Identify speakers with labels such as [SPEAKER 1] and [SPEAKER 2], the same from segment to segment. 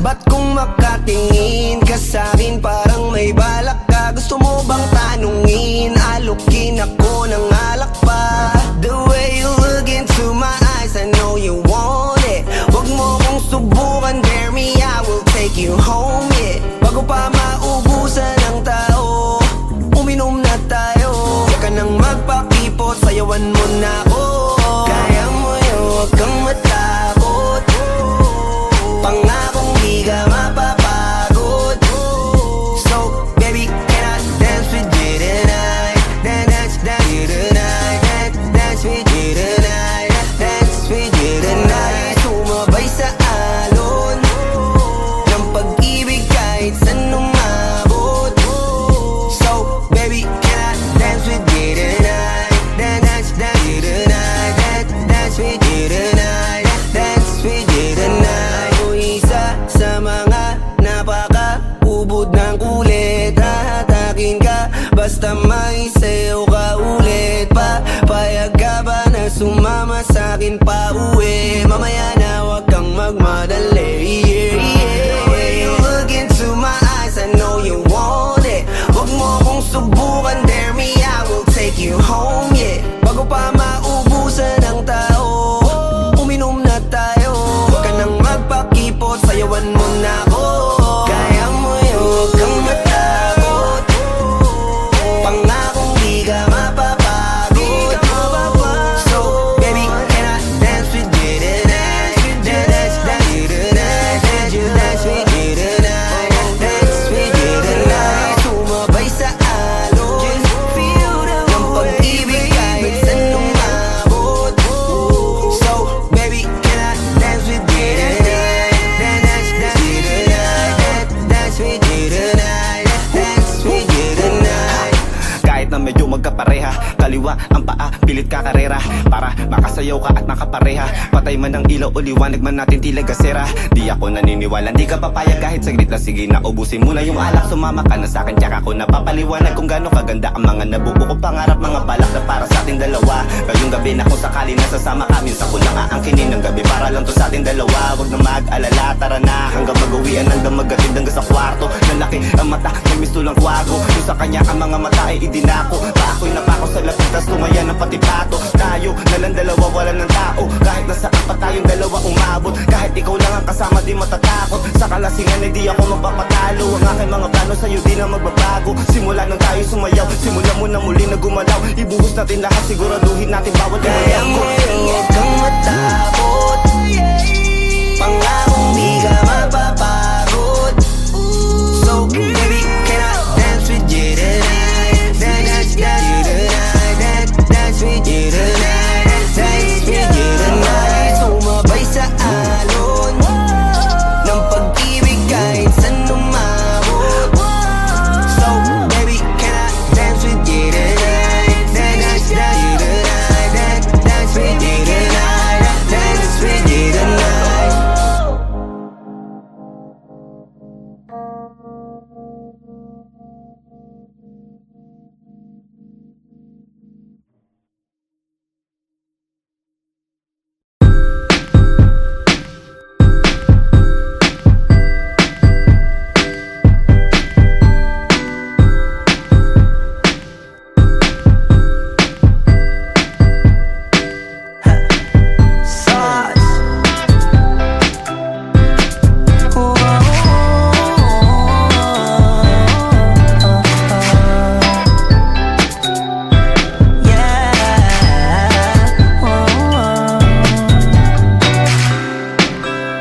[SPEAKER 1] Ba't kung makatingin ka sa'kin parang may balak ka? Gusto mo bang tanungin? Alukin ako ng alak pa. The way you look into my eyes, I know you want it. Wag mo kong subukan, dare me, I will take you home, yeah. Bago pa maubusan ng tao, uminom na tayo. Huwag ka nang magpakipot, sayawan mo na ako. Kaya mo yun, huwag kang matakot. Pangakong di ka mapapagod. So, baby, can I dance with you tonight? Dance with you tonight. Dance with you tonight. Dance with you tonight. Sumabay sa alon ng pag-ibig kahit saan umabot. So, baby, can I dance with you tonight? Dance with you tonight. Dance with you tonight. Dance with you tonight. O isa sa mga napaka-ubod ng kulit. Hahatakin ka basta may sayo ka ulit pa. Payag ka ba na sumama sa'kin pa uwi? Mamaya na wag kang magmadali, yeah, yeah. The way you look into my eyes, I know you want it. Wag mo kong subukan, dare me, I will take you home, yeah. Bago pa maubusan ng tao, uminom na tayo. Huwag ka nang magpakipot, sayawan mo na ako. Kaya mo yun, huwag kang matakot. Pangakong di ka mapapagod. So, baby, can I dance with you tonight? Dance with you tonight. Dance with you tonight. Dance with you tonight. Sumabay sa alon ng pag-ibig kahit saan umabot. So, baby, can I dance with you tonight? Dance with you tonight. Dance with you tonight. Dance with you tonight.
[SPEAKER 2] Kahit na medyo magkapareha, kaliwa ang paa, pilit ka karera. Para makasayaw ka at makapareha. Patay man ang ilaw o liwanag man natin tila gasera. Di ako naniniwala, di ka papayag kahit saglit na. Sige na, ubusin mo na yung alak. Sumama ka na sa'kin, tsaka ko napapaliwanag kung gaano kaganda ang mga nabuo ko pangarap. Mga balak na para sa ating dalawa. Ngayong gabi na kung sakali nasasama kami, sa ko na aangkinin ng gabi para lang to sa ating dalawa. Huwag na mag-alala, tara na hanggang mag-uwian, hanggang magatid hanggang sa kwarto. Lalaki ang mata, may mistulang kwago. Yung sa kanya ang mga mata ay idinako. Pa ako'y napako sa lapit, tas tumaya ng pati pato. Tayo nalang dalawa, wala ng tao. Kahit nasaan pa tayong dalawa umabot. Kahit ikaw lang ang kasama, di matatakot. Sa kalasingan ay di ako magpapatalo. Ang aking mga plano sa'yo di na magbabago. Simula nang tayo sumayaw, simula mo na muli na gumalaw. Ibuhos natin lahat, siguraduhin natin bawat
[SPEAKER 1] Kaya mo yun, huwag kang matakot. Pangakong di ka mapapagod. So, baby, can I dance with you tonight? Dance with you tonight. Dance with you tonight. Dance with you tonight. Sumabay sa alon ng pag-ibig kahit saan umabot. So, baby, can I dance with you tonight? Dance with you tonight. Dance with you tonight. Dance with you tonight.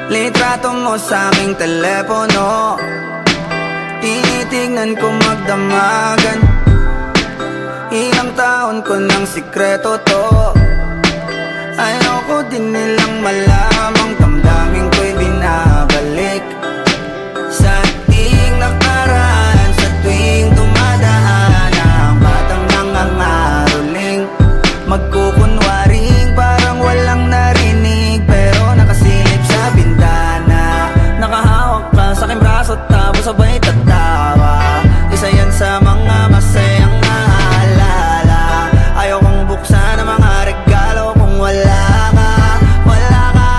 [SPEAKER 1] Litrato mo sa aking telepono, tinitignan ko magdamagan. Ilang taon ko ng sikreto to. Ayoko din nilang malamang damdamin ko'y binabalik sa ating nakaraan. Sa tuwing dumadaan ang batang nangangaroling, magkukunwaring parang walang narinig, pero nakasilip sa bintana. Nakahawak ka sa aking braso, tapos sabay tatawa. Isa yan sa mga masayang naalala. Ayaw kong buksan ang mga regalo kung wala ka. Wala ka,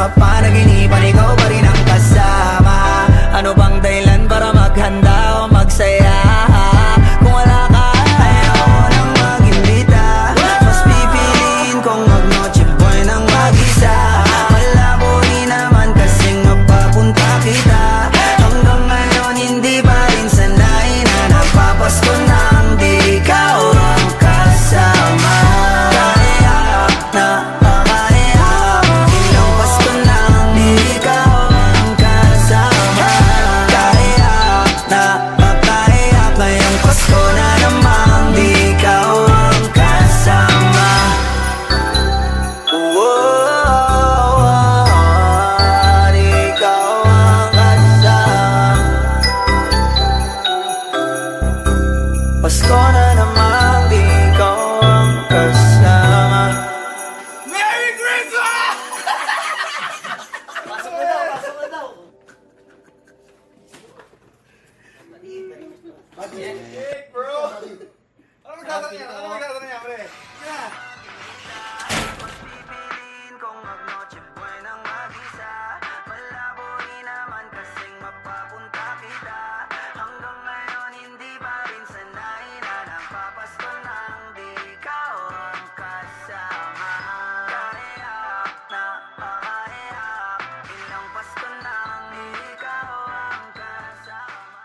[SPEAKER 1] mapanaginipan, ikaw pa rin ang kasama. Ano bang dahilan para maghanda o magsaya? Kung wala ka, ayaw nang mag-imbita. Mas pipiliin kong mag-noche buenang mag-isa. Malabo rin naman kasing mapapunta kita. Hanggang ngayon hindi pa rin sanay na napapasko nang di ikaw ang kasama. Kaya na makaiyak, ilang pasto nang di ikaw ang kasama. Kaya na makaiyak, ngayong Pasko na namang di ikaw ang kasama. Di ikaw ang kasama. Pasko na namang di ikaw ang kasama.
[SPEAKER 3] Merry Christmas! Cake, bro! Ano magdadala niya? Ano magdadala niya, pre? Yeah.
[SPEAKER 1] Pipiliin kong mag-noche buenang mag-isa. Malabo rin naman kasing mapapunta kita. Hanggang ngayon hindi pa rin sanay na napapasko nang di ikaw ang kasama. Kaya na makaiyak, ilang Pasko nang di ikaw ang kasama.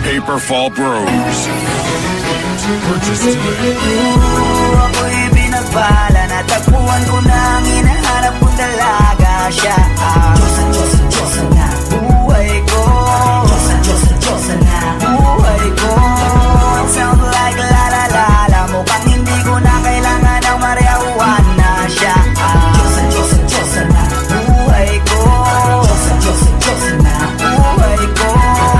[SPEAKER 4] Paperfall Bros. Purchase today.
[SPEAKER 1] Ako'y binagbala, natagpuan ko na ang hinahanap kong dalaga. Siya ang Diyosa na buhay ko. Diyosa na buhay ko. It sounds like la la la la. Mukhang hindi ko na kailangan ng marijuana. Siya ang Diyosa na buhay ko. Diyosa na buhay ko.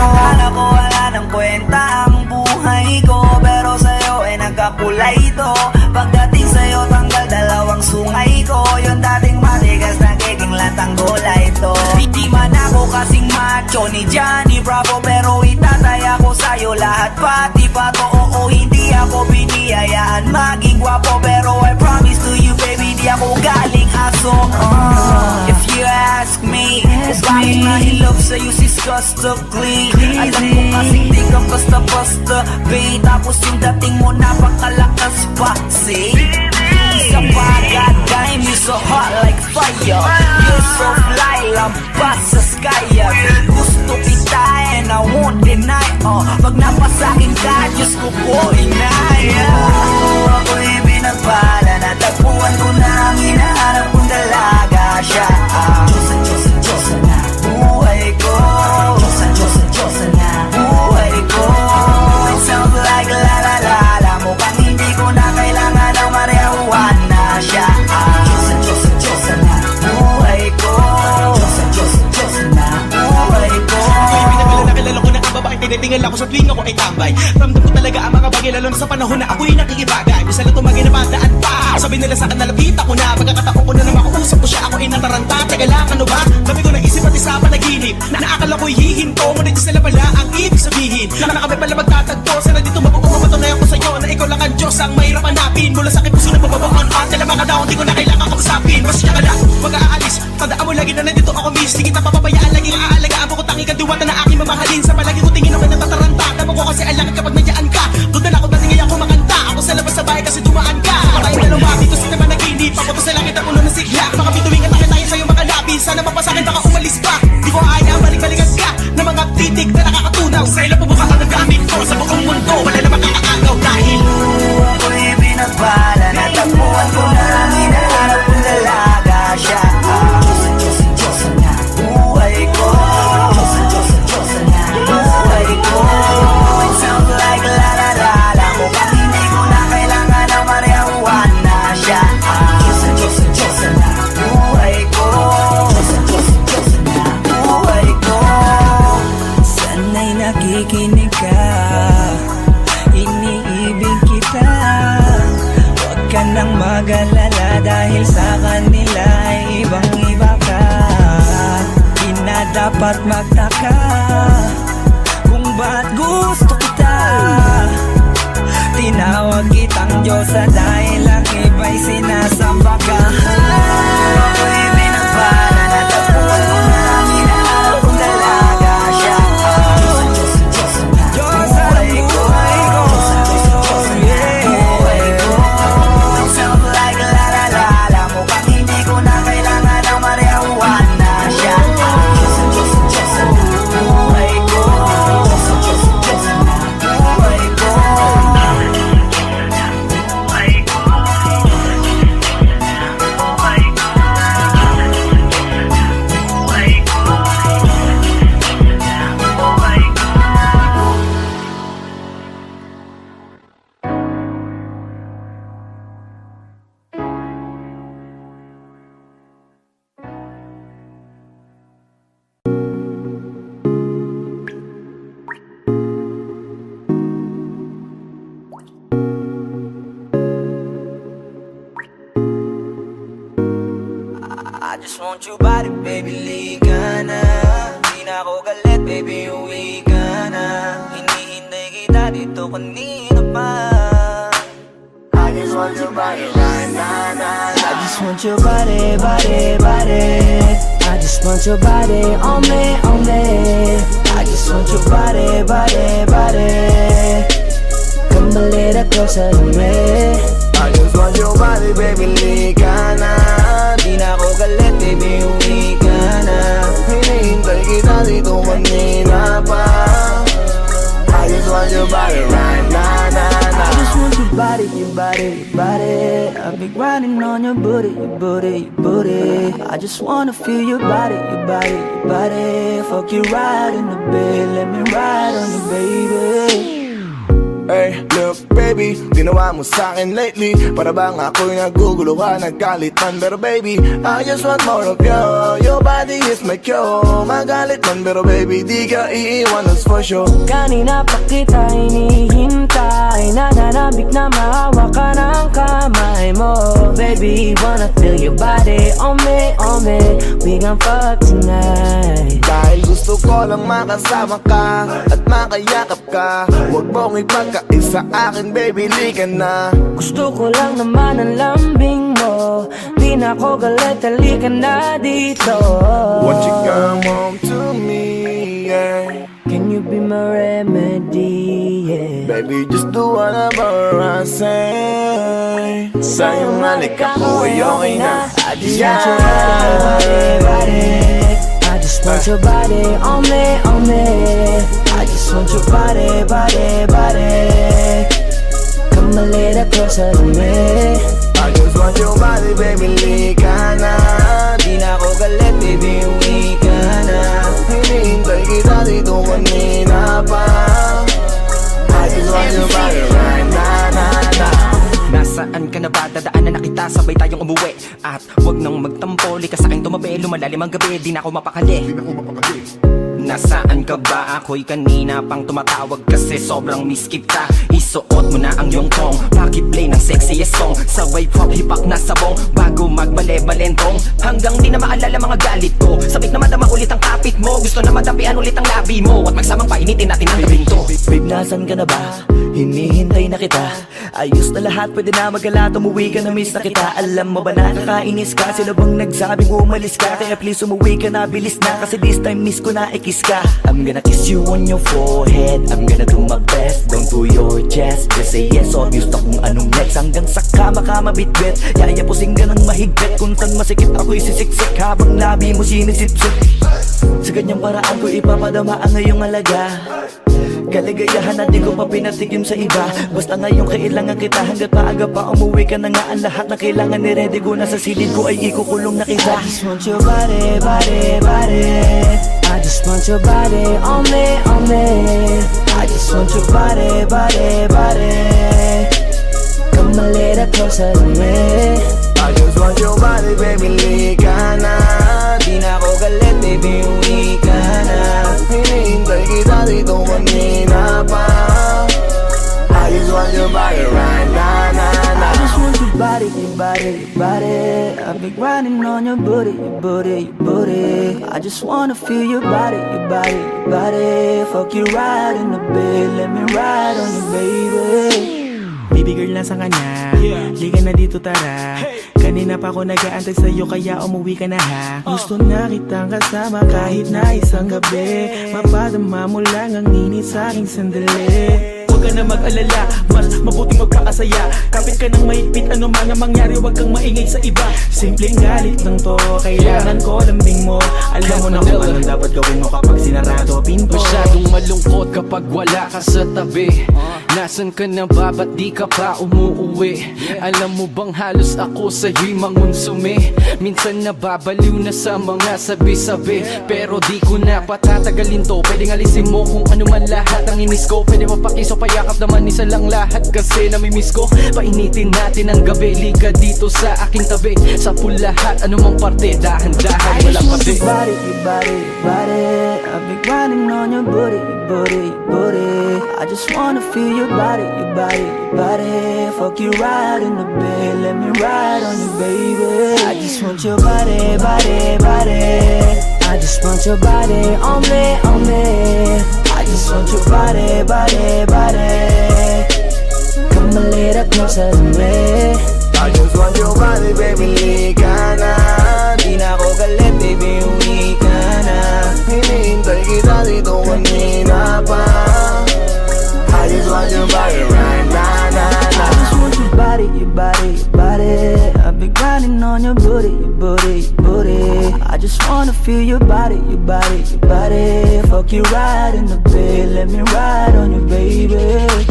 [SPEAKER 1] Akala ko wala ng kwenta ang buhay ko, pero sa'yo ay nagkakulay ito. Pagdating sa'yo tanggal dalawang sungay ko. Yung dating matigas nagiging latang gulay ito. Hindi man ako kasing macho ni Johnny Bravo, pero itataya ko sa'yo lahat pati pato. Oo, hindi ako biniyayaan maging gwapo, pero I promise to you baby, di ako galing aso. If you ask me, it's bakit nahilog sa'yo sis customly. Alam ko kasing di ka basta-basta, babe. Tapos yung dating mo napakalakas pa, see? Isa pa, goddamn, you so hot like fire. You're so fly, lampas sa sky. Gusto kita and I won't deny. Pag napasakin ka, Diyos ko po inaya. Ako'y binagbala, natagpuan ko na ang hinahanap kong dalaga. Siya ang Diyosa na buhay ko. Diyosa na buhay ko. It sounds like la la la la. Mukhang hindi ko na kailangan ng marijuana. Siya ang Diyosa na buhay ko. Diyosa na buhay ko.
[SPEAKER 5] Kilala ko na ang babae, tinitingala ko sa tuwing ako ay tambay. Ramdam ko talaga ang mga bagay, lalo na sa panahon na ako'y nakikibagay. Bisa lang tumagay na padaan pa. Sabi nila sa akin na lapit ako na. Pagkakataon ko na naman makausap ko siya, ako ay nataranta. Teka lang, ano ba? Dami ko naisip at isa panaginip na naakala ko'y hihinto. Ngunit sila pala ang ibig sabihin na kami pala magtatagpo. Sana dito mapatunay ako sa'yo na ikaw lang ang Diyos ang mahirap hanapin. Mula sa aking puso na bababaan at nila mga daon, di ko na kailangan kausapin. Basta siya ka lang, mag-aalis. Tandaan mo lagi na nandito ako miss. Di kita papabayaan, laging aalagaan mo ko tangi ka diwata na aking mamahalin. Sa palagi ko tingin ako natataranta. Dama ko kasi alakad kapag nandiyan ka. Doon na ako dating ako makanta. Ako sa labas sa bahay kasi dumaan ka. Tayong dalawa dito sa naman naginip. Ako to sa langit ang ulo ng sigla. Mga bituwing at tayo sa'yo mga labi. Sana mapasakin baka umalis pa. Di ko ayaw balik-balikan ka na mga titik na nakakatunaw. Sa ilang pubuka ang nagamit ko sa buong mundo. Wala na makakaagaw dahil
[SPEAKER 1] ako'y binagbala, natagpuan ko na ang hinahanap kong dalaga. Siya ang Diyosa na buhay ko. Diyosa na buhay ko. It sounds like la la la la. Mukhang hindi ko na kailangan ng marijuana.
[SPEAKER 6] dapat magtaka kung ba't gusto kita. Tinawag kitang Diyosa dahil ang iba'y sinasamba ka. Ako'y binabana, natagpuan mo na ang inaarap kong dalaga siya. Diyosa ng buhay ko, yeah. Sound like la la la la, mukhang hindi ko na kailangan ng marijuana siya. Buhay ko, buhay ko. I just want your body, baby, liga na. Di na ako galit, baby, uwi ka na. Hinihintay kita dito kanina pa. I just want your body, right na na na. I just want your body, body, body. I just want your body on me, on me. I just want your body, body, body. Come a little closer to me. I just want your body, baby, liga na. Di na ako galit, baby, uwi ka na. Hinihintay kita dito kanina pa. I just want your body right na na na. I just want your body, your body, your body. I've been grinding on your booty, your booty, your booty. I just wanna feel your body, your body, your body. Fuck you right in the bed, let me ride on you, baby.
[SPEAKER 7] Hey, look baby, ginawa mo sa'kin lately. Para bang ako'y nagugulo ka, nagkalitan. Pero baby, I just want more of you. Your body is my cure. Magalit man, pero baby, di ka iiwan, that's for sure.
[SPEAKER 6] Kanina pa kita hinihintay, nananabik na mahawa ka ng kamay mo. Baby, wanna feel your body on me, on me. We gon' fuck tonight.
[SPEAKER 7] Dahil gusto ko lang makasama ka at makayakap ka. Huwag mong ipagkaisa akin, baby, liga na.
[SPEAKER 6] Gusto ko lang naman ang lambing mo. Di na ako galit, halika na dito.
[SPEAKER 7] Won't you come home to me, yeah.
[SPEAKER 6] Can you be my remedy, yeah.
[SPEAKER 7] Baby, just do whatever I say. Sa iyong halik ako ay okay na.
[SPEAKER 6] I just want your body, body. I just want your body on me, on me. I just want your body, body, body. Come a little closer to me.
[SPEAKER 7] I just want your body, baby, liga na.
[SPEAKER 6] Di na ako galit, baby, uwi ka na.
[SPEAKER 7] Hinihintay kita dito kanina pa. I just want your body right na na na.
[SPEAKER 5] Nasaan ka na ba? Dadaanan na kita, sabay tayong umuwi. At wag nang magtampo, lika sa'king tumabi. Lumalalim ang gabi, di na ako mapakali. Nasaan ka ba? Ako'y kanina pang tumatawag kasi sobrang miss kita. Isuot mo na ang iyong tong, pakiplay ng sexiest song. Sabay pop hipak na sabong, bago magbale-balentong. Hanggang di na maalala mga galit ko. Sabik na madama ulit ang kapit mo. Gusto na madapian ulit ang labi mo. At magsamang painitin natin ang gabing to.
[SPEAKER 6] Babe, nasan ka na ba? Hinihintay na kita. Ayos na lahat, pwede na magala. Umuwi ka na, miss na kita. Alam mo ba na nakainis ka? Sino bang nagsabing umalis ka? Kaya please umuwi ka na, bilis na. Kasi this time miss ko na ikis ka. I'm gonna kiss you on your forehead. I'm gonna do my best down to your chest. Just say yes, obvious na kung anong next. Hanggang sa kama ka mabitbit. Yayapusing ka ng mahigpit. Kung saan masikip ako'y sisiksik. Habang labi mo sinisipsip. Sa ganyang paraan ko ipapadama ang ngayong alaga. Kaligayahan na di ko pa pinatigim sa iba. Basta ngayon kailangan kita. Hanggat maaga pa umuwi ka na nga. Ang lahat na kailangan ni ready ko. Nasa silid ko ay ikukulong na kita. I just want your body, body, body. I just want your body on me, on me. I just want your body, body, body. Come a little closer to me.
[SPEAKER 7] I just want your body, baby, liga na.
[SPEAKER 6] Di na ako galit, baby, uwi ka na.
[SPEAKER 7] Hinihintay kita dito kanina pa. I just want your body right na na na.
[SPEAKER 6] I just want your body. body, your body, your body. I've been grinding on your booty, your booty, your booty. I just wanna feel your body, your body, your body. Fuck you right in the bed, let me ride on you, baby.
[SPEAKER 5] Baby girl, nasa ka na? Liga na dito, tara. Kanina pa ako nag-aantay sa'yo, kaya umuwi ka na ha. Gusto na kitang kasama kahit na isang gabi. Mapadama mo lang ang init sa'king sandali. Huwag ka na mag-alala, mas mabuting magpakasaya. Kapit ka ng mahigpit, ano man ang mangyari, huwag kang maingay sa iba. Simpleng galit lang to, kailangan ko lambing mo. Alam mo na kung anong dapat gawin mo kapag sinarado pinto.
[SPEAKER 8] Masyadong malungkot kapag wala ka sa tabi. Nasaan ka na ba, ba't di ka pa umuuwi? Alam mo bang halos ako sa'yo'y mangonsume? Minsan nababaliw na sa mga sabi-sabi, pero di ko na patatagalin to. Pwedeng alisin mo kung ano man lahat ang inis ko. Pwede mapakiso, payakap naman isa lang lahat, kasi namimiss ko. Painitin natin ang gabi, liga dito sa aking tabi. Sa lahat, anumang parte, dahan-dahan, walang pati.
[SPEAKER 6] Your body, your body, your body. I've been grinding on your booty, your booty, your booty. I just wanna feel your body, your body, your body. Fuck you right in the bed, let me ride on you, baby. I just want your body, body, body. I just want your body on me, on me. I just want your body, body, body. Come a little closer to me.
[SPEAKER 7] I just want your body, baby, lika na.
[SPEAKER 6] Di na ako galit, baby, uwi ka na.
[SPEAKER 7] Hinihintay kita dito kanina pa. I just want your body right now, nah,
[SPEAKER 6] I
[SPEAKER 7] nah.
[SPEAKER 6] just want your body, your body, your body. I've been grinding on your booty, your booty, your booty. I just wanna feel your body, your body, your body. Fuck you right in the bed, let me ride on you, baby.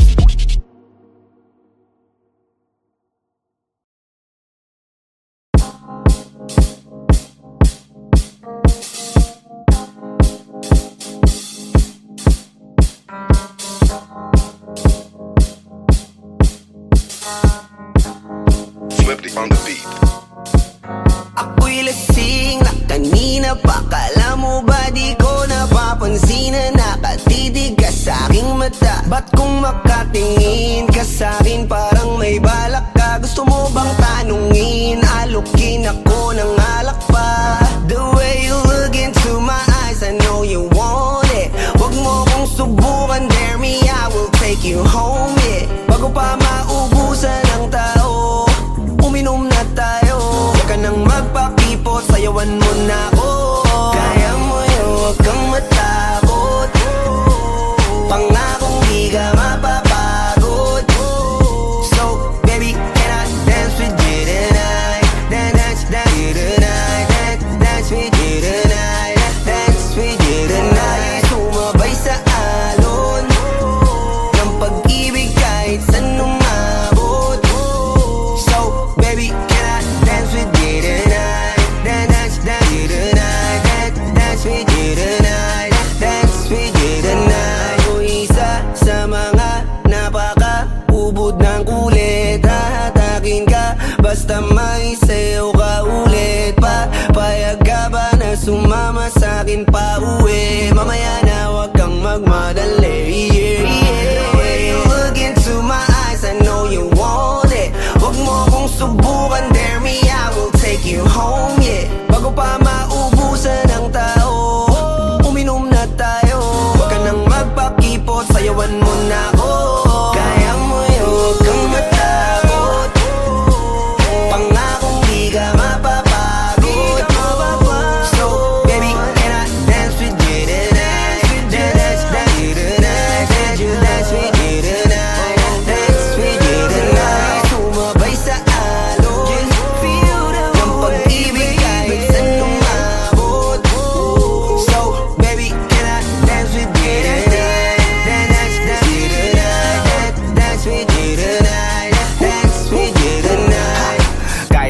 [SPEAKER 1] Ako'y lasing na kanina pa. Kala mo ba di ko napapansin na nakatitig ka sa'king mata? Ba't kung makatingin ka sa'kin parang may balak ka? Gusto mo bang tanungin? Alukin ako ng alak pa. The way you look into my eyes, I know you want it. Wag mo kong subukan, dare me, I will take you home, yeah. Bago pa maubusan ng tao, uminom na tayo. Huwag ka nang magpakipot, sayawan mo na ako. Kaya mo yun, huwag kang matakot. Pangakong di ka mapapagod. So, baby, can I dance with you tonight? Dance, dance you tonight. Dance with you tonight. Dance with you tonight. Sumabay sa alon ng pag-ibig kahit saan umabot. So, baby, can I dance with you tonight? Dance, dance you tonight. Dance with you tonight. Dance with you tonight. O isa sa mga napaka-ubod ng kulit. Hahatakin ka basta may sayo ka ulit pa. Payag ka ba na sumama sa'kin pa uwi? Mamaya na wag kang magmadali, yeah, yeah. The way you look into my eyes, I know you want it. Wag mo kong subukan, dare me, I will take you home, yeah. Bago pa maubusan ng tao, uminom na tayo. Wag ka nang magpakipot, sayawan mo na ako. Kaya mo yun, huwag kang matakot. Pangakong di ka mapapagod. So, baby, can I dance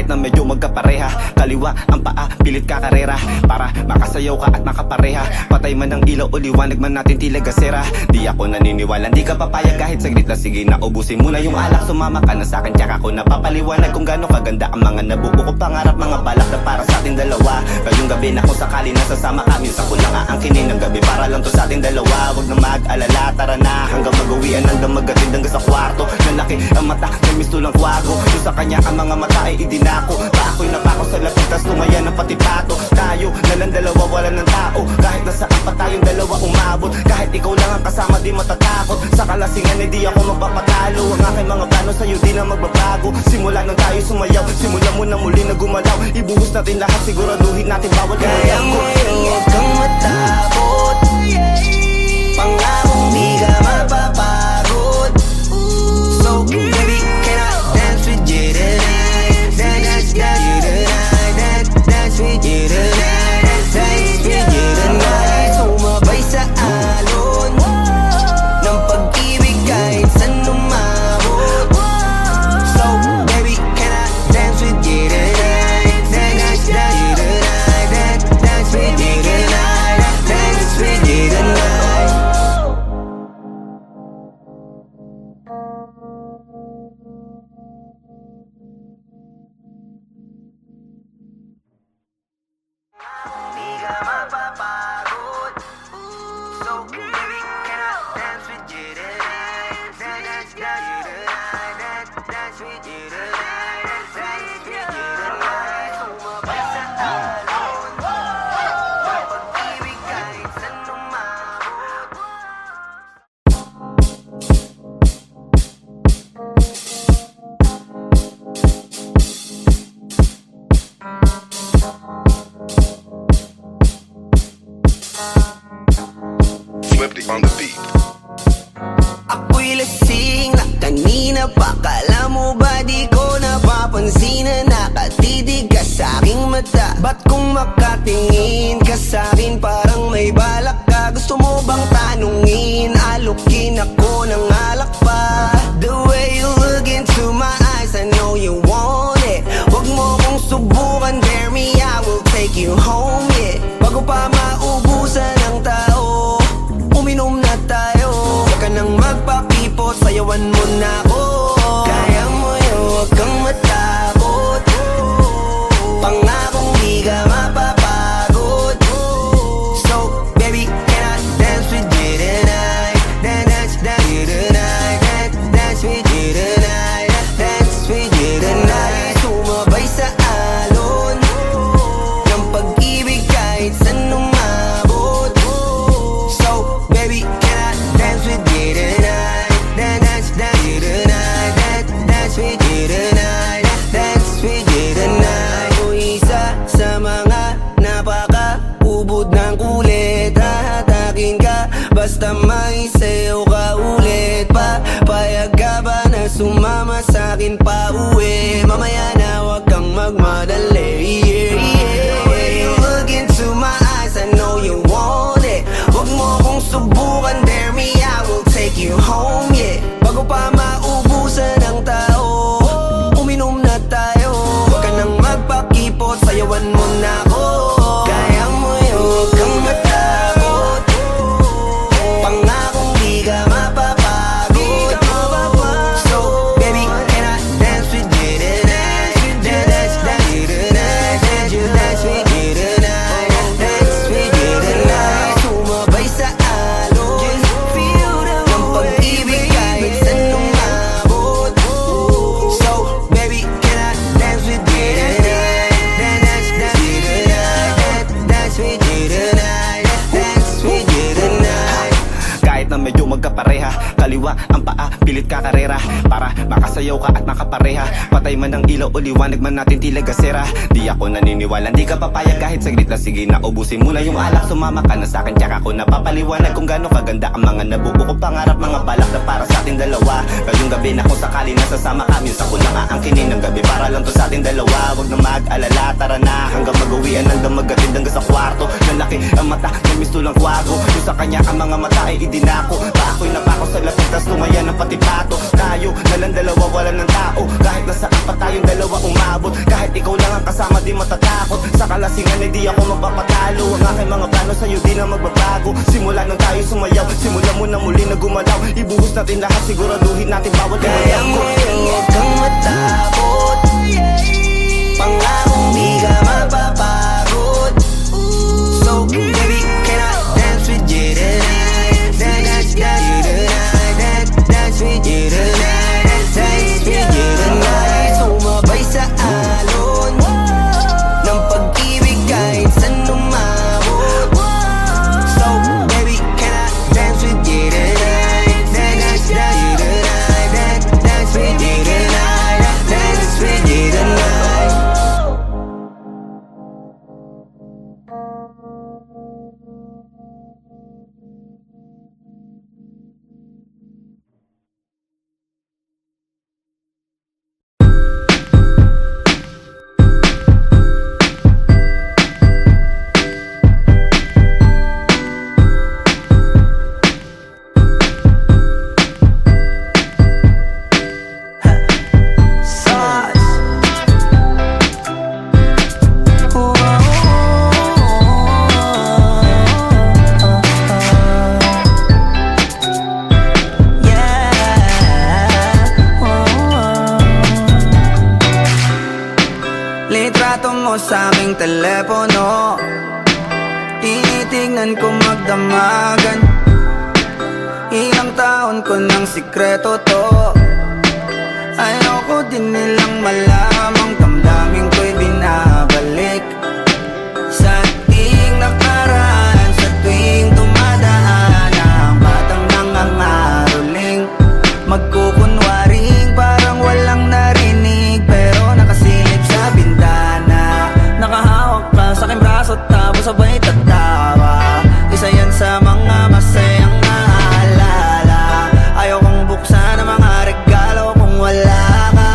[SPEAKER 2] Kahit na medyo magkapareha, kaliwa ang paa, pilit ka karera para makasayaw ka at makapareha. Patay man ang ilaw o liwanag man natin tila gasera. Di ako naniniwala, di ka papayag kahit saglit na. Sige na, ubusin mo na yung alak, sumama ka na sa'kin. Tsaka ko napapaliwanag kung gaano kaganda ang mga nabuo ko pangarap, mga balak na para sa ating dalawa. Ngayong gabi na kung sakali nasasama kami, sa kulang aangkinin ng gabi para lang to sa ating dalawa. Huwag na mag-alala, tara na hanggang mag-uwian, hanggang magatid hanggang sa kwarto. Nalaki ang mata, may misto lang kwago. Yung sa kanya ang mga mata ay idinako. Ako'y napako sa lapit, tas tumaya ng pati pato. Tayo na lang dalawa, wala ng tao. Kahit nasaan pa tayong dalawa umabot. Kahit ikaw lang ang kasama, di matatakot. Sa kalasingan, hindi ako magpapatalo. Ang aking mga plano sa'yo, di na magbabago. Simula nang tayo sumayaw, simula mo na muli na gumalaw. Ibuhos natin lahat, siguraduhin natin bawat
[SPEAKER 1] Kaya mo yun, huwag kang matakot. Pangakong di ka mapapagod. So baby, can I dance with you tonight? Dance with you tonight. Dance with you tonight. Dance with you tonight. Sumabay sa alon ng pag-ibig kahit saan umabot. So baby, can I dance with you tonight? Dance with you tonight. Dance with you tonight. Dance with you tonight. Di ka mapapagod. So baby, can I dance with you tonight? Dance with you tonight. Dance with you tonight. Dance with you tonight. Sumabay sa alon ng pag-ibig kahit saan umabot.
[SPEAKER 4] Swifty on the beat.
[SPEAKER 1] Ako'y lasing na kanina pa. Kala mo ba di ko napapansin na nakatitig ka sa'king mata? Ba't kung makatingin ka sa'kin parang may balak ka? Gusto mo bang tanungin? Alukin ako ng alak pa. The way you look into my eyes, I know you want it. Huwag mo kong subukan, dare me, I will take you home, yeah. Bago pa maubusan ng tao, uminom na tayo. Huwag ka nang magpakipot, sayawan mo na ako. Kaya mo yun, huwag kang matakot. Pangakong di ka mapapagod. So baby, can I dance with you tonight? Dance with you tonight. Dance with you tonight. Dance with you tonight. Sumabay sa alon ng pag-ibig kahit saan umabot. So baby, can I dance with you tonight? Dance with you tonight. Dance with you tonight. Dance with you tonight. O isa sa mga napaka-ubod ng kulit. Hahatakin ka basta may sayo ka ulit. Papayag ka ba na sumama sa'kin pa uwi? Mamaya na wag kang magmadali, yeah, yeah. The way you look into my eyes, I know you want it. Huwag mo kong subukan, dare me, I will take you home, yeah. Bago pa maubusan ng tao, uminom na tayo. Huwag ka nang magpakipot, sayawan mo na ako. Kaya mo yun, huwag kang matakot. Pangakong di ka mapapagod. So baby, can I dance with you tonight? Dance with you tonight. Dance with you tonight. Dance with you tonight. Sumabay sa alon ng pag-ibig kahit saan umabot. So baby, can I dance with you tonight? Dance with you tonight. Dance with you tonight. Dance with you tonight.
[SPEAKER 2] Kahit na medyo magkapareha, kaliwa ang paa, pilit ka karera para makasayaw ka at makapareha. Patay man ang ilaw o liwanag man natin tila gasera. Di ako naniniwala, di ka papayag kahit saglit na. Sige na, ubusin mo na yung alak, sumama ka na sa'kin. Tsaka ko napapaliwanag kung gaano kaganda ang mga nabuo ko pangarap, mga balak na para sa ating dalawa. Ngayong gabi na kung sakali nasasama kami, sa kulang aangkinin ng gabi para lang to sa ating dalawa. Wag na mag-alala, tara na hanggang mag-uwian, hanggang maghatid hanggang sa kwarto. Lalaki ang mata, may mistulang kwago. Yung sa kanya ang mga mata ay idinako. Pako'y napako sa lapit, tas tumaya ng pati pato. Tayo nalang dalawa, wala ng tao. Kahit nasaan pa tayong dalawa umabot. Kahit ikaw lang ang kasama, di matatakot. Sa kalasingan ay di ako magpapatalo. Ang aking mga plano sa'yo di na magbabago. Simula nang tayo sumayaw, simula mo na muli na gumalaw. Ibuhos natin lahat, siguraduhin natin bawal ka
[SPEAKER 1] Kaya ngayon huwag kang matakot. Pangakong di ka mapapagod. So baby, can I dance with you tonight? Dance you tonight. Dance with you tonight. Dance with you tonight. Sumabay sa alon ng pag-ibig kahit saan lumabot. So baby, can I dance with you tonight? Dance you tonight. Dance with you tonight. Dance with you tonight. Litrato mo sa aming telepono, tinitingnan ko magdamagan. Ilang taon ko ng sikreto to. Ayoko din nilang malamang damdamin ko'y binabalik. Sa ating nakaraan, sa tuwing dumadaan ang batang nangangaroling, magkukunwaring parang walang narinig, pero nakasilip sa bintana. Nakahawak ka sa aking braso tapos sabay tatawa. Isa yan sa mga masayang naalala. Ayokong buksan ang mga regalo kung wala ka.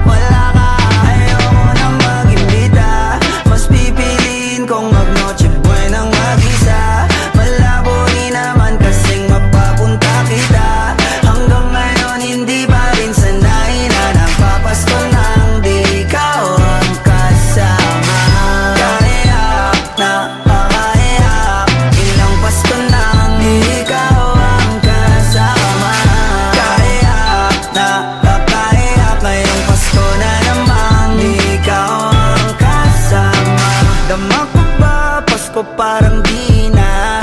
[SPEAKER 1] Wala ka. Ayoko nang mag-imbita, mas pipiliin kong mag-noche buenang mag-isa. Malabo rin naman kasing mapapunta kita. Hanggang ngayon hindi pa rin sanay na nagpapasko nang di ikaw ang kasama. Kaiyak na pakaiyak, ilang Pasko nang di ikaw ang kasama. Kaiyak na pakaiyak, ngayong Pasko na namang di ikaw ang kasama. Dama ko ba Pasko parang di na?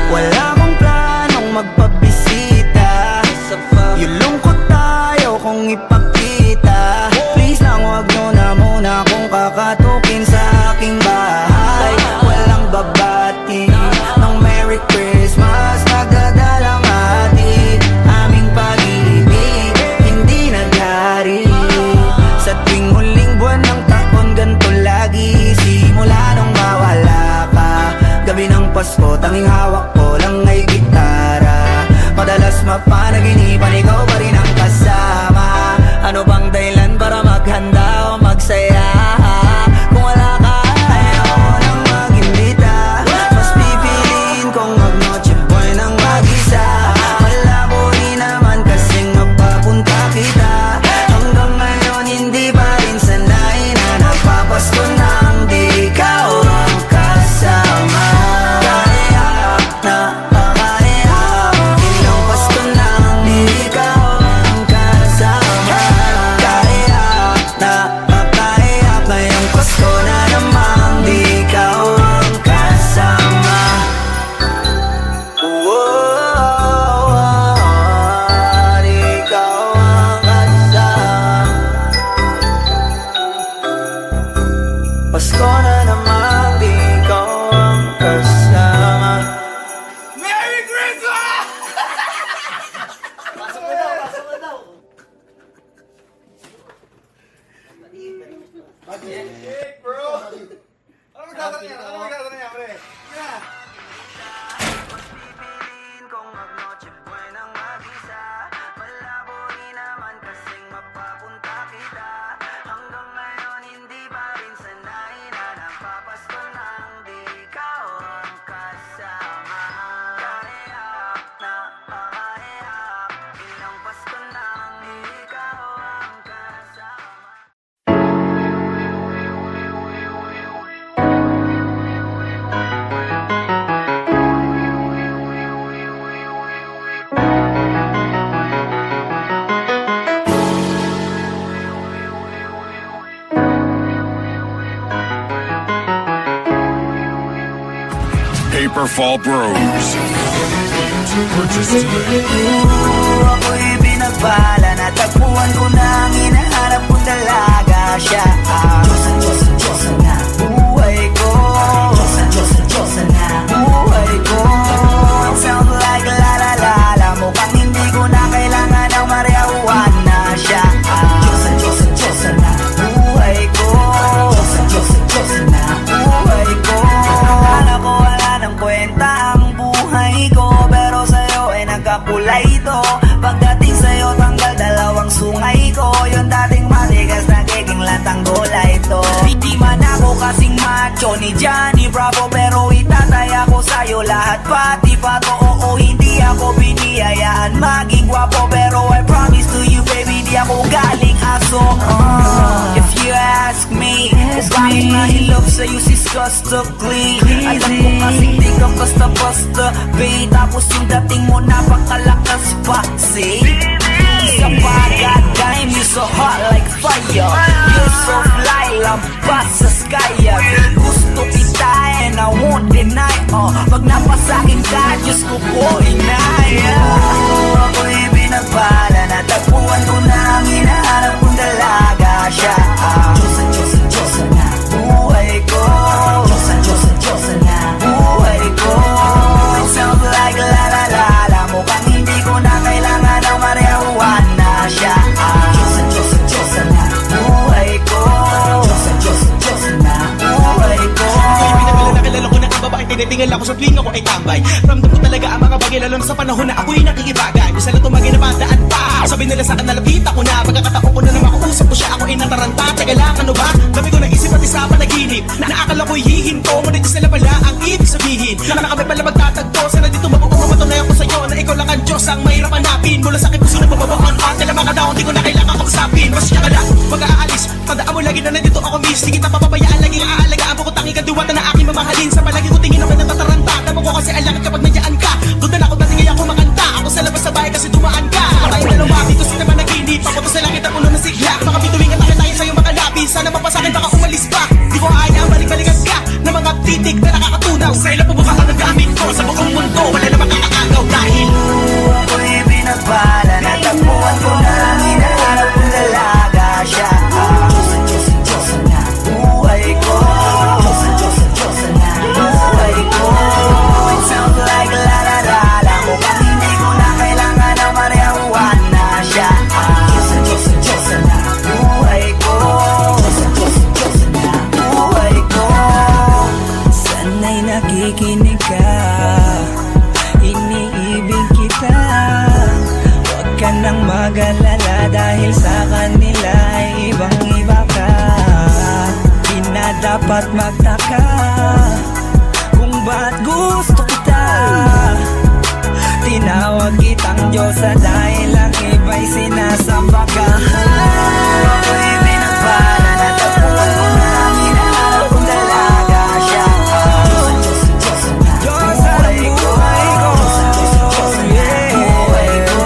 [SPEAKER 1] Wala akong planong magpabisita. Yung lungkot tayo kung ipakita. Please lang wag nyo na muna kung kakatukin sa aking bahay. Walang babati ng Merry Christmas, nagdadalang hati. Aming pag-ibig hindi naghari. Sa tuwing huling buwan ng taon ganito lagi. Simula nung mawala ka, gabi ng Pasko tanging hawak ko lang ay gitara. Madalas mapanaginipan, ikaw pa rin ang kasama. Ano bang dahilan para maghanda o magsaya? Kung wala ka, ayoko nang mag-imbita, mas pipiliin kong mag-noche buenang mag-isa. Malabo rin naman kasing mapapunta kita. Hanggang ngayon hindi pa rin sanay na nagpapasko nang di ikaw ang kasama. Kaiyak na pakaiyak, ilang Pasko nang di ikaw ang kasama. Kaiyak na pakaiyak, ngayong Pasko na namang di ikaw ang kasama. Di ikaw ang kasama. Pasko na namang di ikaw ang kasama.
[SPEAKER 3] Merry Christmas! Hey, bro! Ano magdadala niya? Ano magdadala niya, pre? Yeah!
[SPEAKER 1] Mas pipiliin kong mag-noche buenang mag-isa. Malabo rin naman kasing mapapunta kita. Hanggang ngayon
[SPEAKER 4] Paperfall Bros.
[SPEAKER 6] Ako'y binabala, natagpuan ko na ang hinahanap kong dalaga. Siya ang Diyos na buhay ko. Diyos na buhay ko. It sounds like la la la la, mukhang hindi ko na kailangan ng marijuana. Siya ang Diyos na buhay ko. Diyos na buhay ko. Akala ko wala ng kwenta ang buhay ko, pero sa'yo ay nagkakulay ito. Pagdating sa'yo tanggal dalawang sungay ko. Yung dating matigas nagiging latang gulay ito. Di man ako kasing macho ni Johnny Bravo, pero itataya ko sa'yo lahat pati pato. Oo, hindi ako biniyayaan maging gwapo, pero I promise to you baby, di ako galing aso. If you ask me, bakit mahilog sa'yo si Scustocally? Alam ko kasing di ka basta-basta, babe. Tapos yung dating mo napakalakas pa, see? Isa pa, goddamn, you so hot like fire. You're so fly, lampas sa sky. Gusto kita and I won't deny. Pag napasakin ka, Diyos ko po inaya. Ako'y binabala, natagpuan ko na ang hinahanap kong dalaga. Siya ang Diyos na buhay ko. Diyos na buhay ko. It sounds like la la la la, mukhang hindi ko na kailangan ng marijuana. Siya ang Diyos na buhay ko. Diyos na buhay ko.
[SPEAKER 5] Ako'y pinagala na kilala ko ng babae, tinitingala ako sa tuwing ako ay tambay. Ramdam ko talaga ang mga bagay, lalo na sa panahon na ako'y nakikibagay. Bisa lang tumagay na padaan pa, sabi nila sa akin nalapit ako na. Pagkakataon ko na na makausap ko siya, ako ay nataranta. Teka lang, ano ba? Dami ko naisip at isa panaginip na naakala ko'y hihinto, ngunit sila pala ang ibig sabihin na kami pala magtatagpo. Sana dito mapapatunayan ko sa'yo na ikaw lang ang Diyos ang mahirap hanapin. Mula sa aking puso na bababaan at tila mga daon, di ko na kailangan kausapin. Mas siya ka lang, mag-aalis, tandaan mo lagi na nandito ako miss. Di kita papabayaan, laging aalagaan ko tangi kadiwata na aking mamahalin. Sa palagi ko tingin ako na natataranta, tama ko kasi alangan kapag nandiyan ka. Doon na ako dating ay ako makanta, ako sa labas sa bahay kasi dumaan ka. Tayong dalawa, dito sila managinip, ako to sa langit ang ulo ng sigla. Mga bituwing at tayo sa'yo makalapis, sana mapasakin baka umalis pa. Di ko ayaw balik-balikan ka na mga titig na nakakatunaw. Sa ila pubukas ang nagamit ko sa buong mundo, wala na makakagaw dahil
[SPEAKER 6] ako'y binabala, natagpuan ko na ang hinahanap kong dalaga. Siya ang Diyos na buhay ko. Diyos na buhay ko. It sounds like la la la la, mukhang hindi ko na kailangan ng marijuana. Siya ang Diyos na buhay ko. Diyos na buhay ko. Sana'y nakikinig ka, iniibig kita. Huwag ka nang mag-alala dahil sa kanila ay ibang-iba ka. Di na dapat magtaka kung ba't gusto kita. Tinawag kitang Diyosa dahil ang iba'y sinasamba ka. Ako'y binabala, natagpuan ko na ang hinahanap kong dalaga. Siya ang Diyos na buhay ko. Diyos na buhay ko.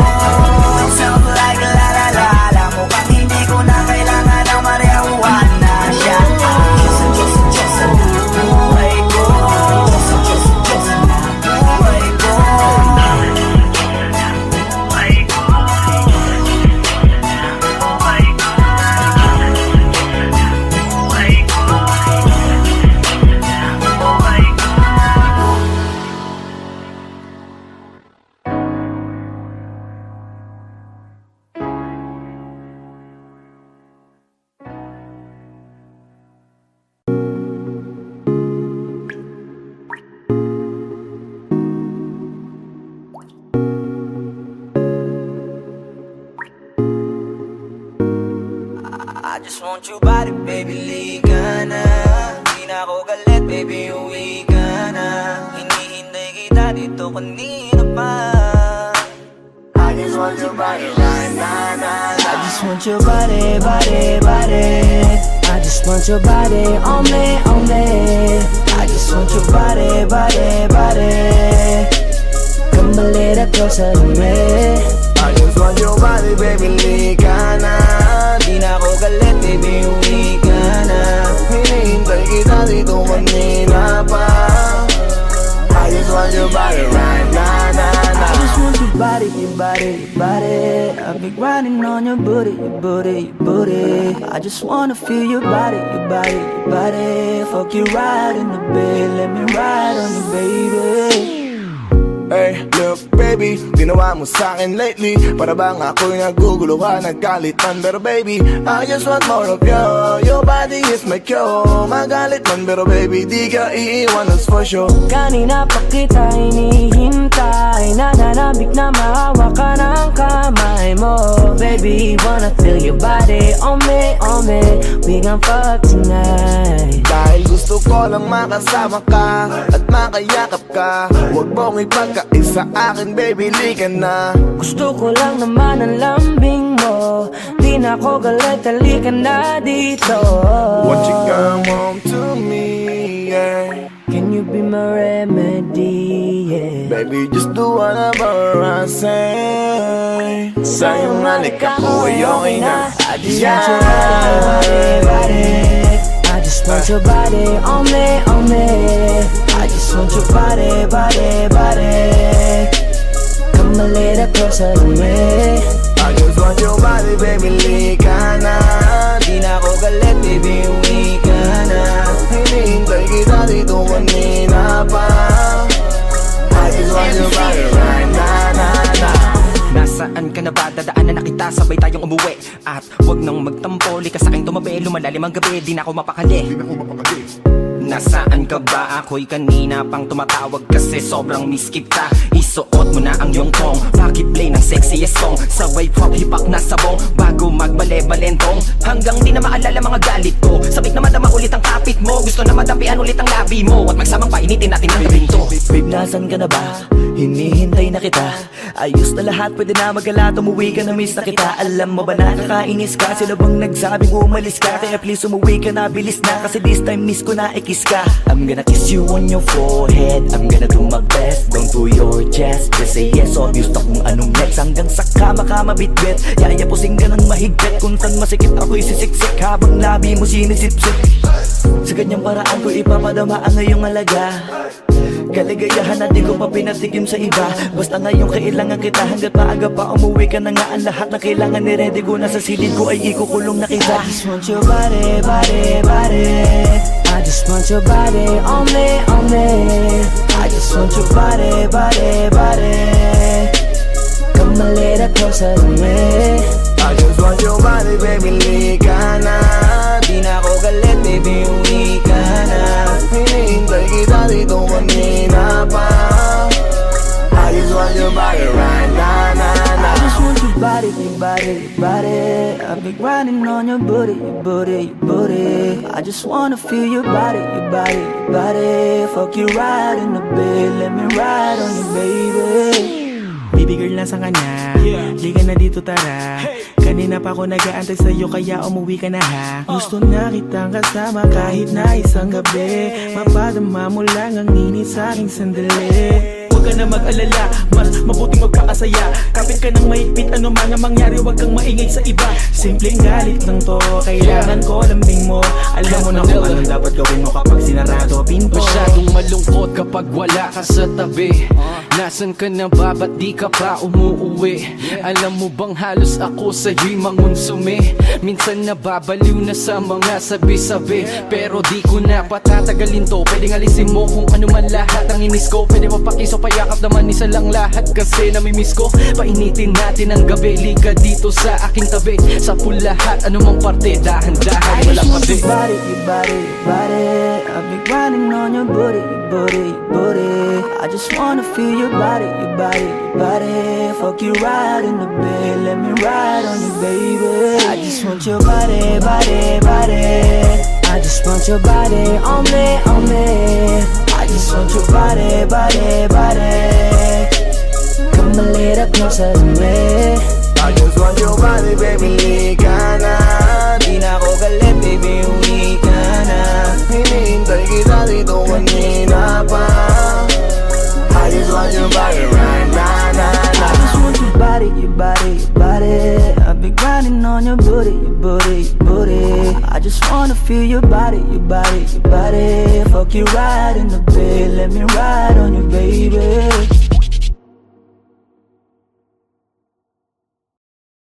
[SPEAKER 6] It sounds like la la la la, mukhang hindi ko na kailangan ng marijuana. Siya ang Diyos na buhay ko. Diyos na buhay ko. I just want your body, baby, liga na. Di na ako galit, baby, uwi ka na. Hinihintay kita dito kanina pa. I just want your body, na na na. I just want your body, body, body. I just want your body, on me, on me. I just want your body, body, body. Come a little closer to me.
[SPEAKER 7] I just want your body, baby, liga na.
[SPEAKER 6] Di na ako galit, baby, uwi ka na.
[SPEAKER 7] Hinihintay kita dito kanina pa. I
[SPEAKER 6] body, your body, your body. I've been grinding on your booty, your booty, your booty. I just wanna feel your body, your body, your body. Fuck you right in the bed, let me ride on you, baby.
[SPEAKER 7] Hey, look baby, ginawa mo sa'kin lately para bang ako'y naguguluhan, nagkalitan. Pero baby, I just want more of you. Your body is my cure. Magalit man pero baby, di ka iiwan, that's for sure.
[SPEAKER 6] Kanina pa kita hinihintay, nananabik na maawa ka ng kamay mo. Baby, wanna feel your body on me, we gon' fuck tonight.
[SPEAKER 7] Dahil gusto ko lang makasama ka at makayakap ka. Huwag mong ipagkaisa akin baby, lika na.
[SPEAKER 6] Gusto ko lang naman ang lambing mo, di na ako galit, halika na dito.
[SPEAKER 7] Won't you come home to me, yeah.
[SPEAKER 6] Can you be my remedy, yeah.
[SPEAKER 7] Baby, just do whatever I say. Sa'yong halik ako ay okay na.
[SPEAKER 6] I just want your body, body. I just want your body on me. I just want your body, body, body. Come a little closer to me.
[SPEAKER 7] I just want your body, baby, lika na.
[SPEAKER 6] Di na ako galit, baby, uwi ka na.
[SPEAKER 7] Hinihintay kita dito kanina pa. I just want your body right na.
[SPEAKER 5] Nasaan ka na ba? Dadaanan na kita, sabay tayong umuwi. At wag nang magtampo, lika sa'king tumabi. Lumalalim ang gabi, di na ako mapakali. Nasaan ka ba? Ako'y kanina pang tumatawag kasi sobrang miss kita. Isuot mo na ang iyong tong, pakiplay ng sexiest song. Sabay pop hipak na sabong, bago magbale-balentong. Hanggang di na maalala mga galit ko, sabik na madama ulit ang kapit mo. Gusto na madampian ulit ang labi mo, at magsamang painitin natin ang gabing to.
[SPEAKER 6] Babe, nasan ka na ba? Hinihintay na kita. Ayos na lahat, pwede na magala. Umuwi ka na, miss na kita. Alam mo ba nakakainis ka? Sila bang nagsabing umalis ka? Kaya please umuwi ka na, bilis na. Kasi this time miss ko na ikis ka. I'm gonna kiss you on your forehead, I'm gonna do my best, down to your chest. Just say yes, obvious na kung anong next. Hanggang sa kama ka mabitbit, yayapusing ka ng mahigpit. Kung saan masikip ako'y sisiksik, habang labi mo sinisipsip. Sa ganyang paraan ko ipapadama ang ngayong alaga. Kaligayahan na di ko pa pinatikim sa iba. Basta ngayon kailangan kita, hanggat maaga pa umuwi ka na nga. Ang lahat na kailangan ni-ready ko, nasa silid ko ay ikukulong na kita. I just want your body, body, body. I just want your body on me. I just want your body, body, body. Come a little closer to me.
[SPEAKER 7] I just want your body, baby, lika na.
[SPEAKER 6] Di na ako galit, baby, uwi ka na.
[SPEAKER 7] Hinihintay kita dito kanina pa. I just want your body right na.
[SPEAKER 6] I just want your body, your body, your body. I've been grinding on your booty, your booty, your booty. I just wanna feel your body, your body, your body. Fuck you right in the bed, let me ride on you, baby.
[SPEAKER 5] Baby girl, nasa kanya, liga na dito tara. Kanina pa ako nag-aantay sa'yo, kaya umuwi ka na ha. Gusto na kitang kasama kahit na isang gabi. Mapadama mo lang ang init sa'king sandali. Huwag ka na mag-alala, mas mabuting magpakasaya. Kapit ka ng mahigpit, ano man ang mangyari, huwag kang maingay sa iba. Simpleng galit lang to, kailangan ko lambing mo. Alam mo na kung anong dapat gawin mo kapag sinarado pinto.
[SPEAKER 8] Masyadong malungkot kapag wala ka sa tabi. Nasaan ka na ba? Ba't di ka pa umuuwi? Alam mo bang halos ako sa'yo'y mangonsume. Minsan nababaliw na sa mga sabi-sabi, pero di ko na patatagalin to. Pwedeng alisin mo kung ano man lahat ang inis ko. Pwede mapakiso, payakap naman isa lang lahat. Kasi namimiss ko, painitin natin ang gabi. Liga dito sa aking tabi, sa full lahat, anumang parte. Dahan-dahan, walang pati.
[SPEAKER 6] Your body, your body, your body. I've been grinding on your booty, your booty, your booty. I just wanna feel your body, your body, your body. Fuck you right in the bed, let me ride on you, baby. I just want your body, body, body. I just want your body on me. I just want your body, body, body. Come a little closer to me.
[SPEAKER 7] I just want your body, baby, lika na.
[SPEAKER 6] Di na ako galit, baby, uwi ka na.
[SPEAKER 7] Hinihintay kita dito kanina pa. I just want your body right na.
[SPEAKER 6] I just want your body, your body, your body. I've been grinding on your booty, your booty, your booty. I just wanna feel your body, your body, your body. Fuck you right in the bed, let me ride